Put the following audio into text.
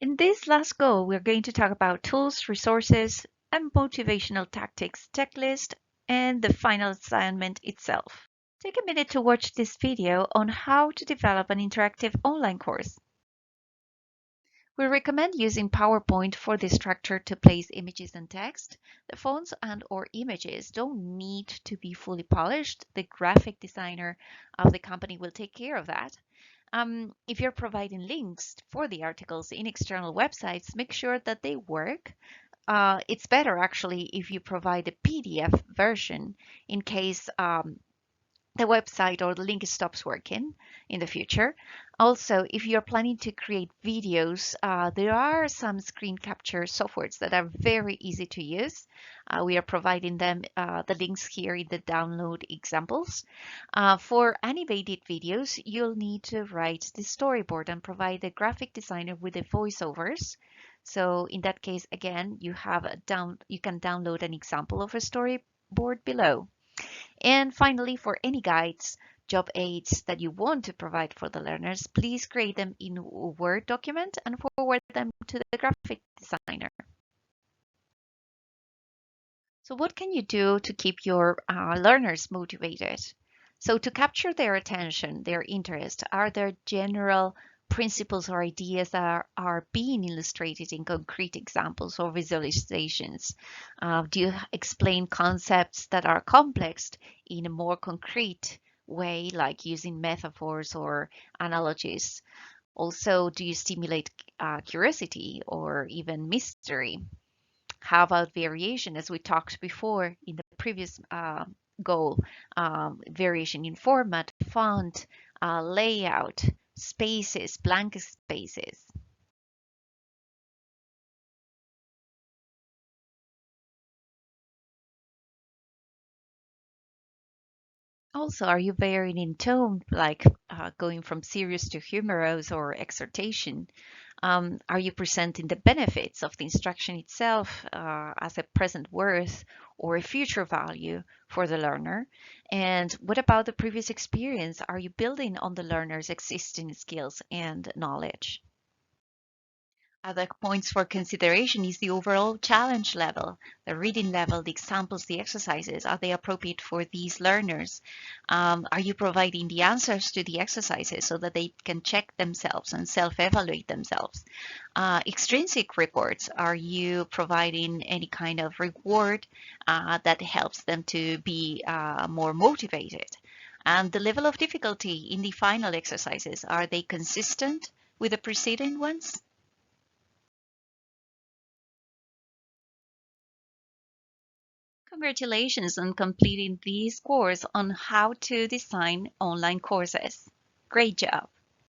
In this last goal, we're going to talk about tools, resources, and motivational tactics checklist, and the final assignment itself. Take a minute to watch this video on how to develop an interactive online course. We recommend using PowerPoint for the structure to place images and text. The fonts and/or images don't need to be fully polished. The graphic designer of the company will take care of that. If you're providing links for the articles in external websites, make sure that they work. It's better actually if you provide a PDF version in case the website or the link stops working in the future. Also, if you're planning to create videos, there are some screen capture softwares that are very easy to use. We are providing them the links here in the download examples. For animated videos, you'll need to write the storyboard and provide the graphic designer with the voiceovers. So in that case, again, you can download an example of a storyboard below. And finally, for any guides, job aids that you want to provide for the learners, please create them in a Word document and forward them to the graphic designer. So what can you do to keep your learners motivated? So to capture their attention, their interest, are there general principles or ideas that are being illustrated in concrete examples or visualizations? Do you explain concepts that are complex in a more concrete way, like using metaphors or analogies? Also, do you stimulate curiosity or even mystery? How about variation, as we talked before in the previous goal? Variation in format, font, layout, spaces, blank spaces. Also, are you varying in tone, like going from serious to humorous or exhortation? Are you presenting the benefits of the instruction itself as a present worth or a future value for the learner? And what about the previous experience? Are you building on the learner's existing skills and knowledge? Other points for consideration is the overall challenge level, the reading level, the examples, the exercises. Are they appropriate for these learners? Are you providing the answers to the exercises so that they can check themselves and self-evaluate themselves? Extrinsic rewards, are you providing any kind of reward that helps them to be more motivated? And the level of difficulty in the final exercises, are they consistent with the preceding ones? Congratulations on completing these courses on how to design online courses. Great job.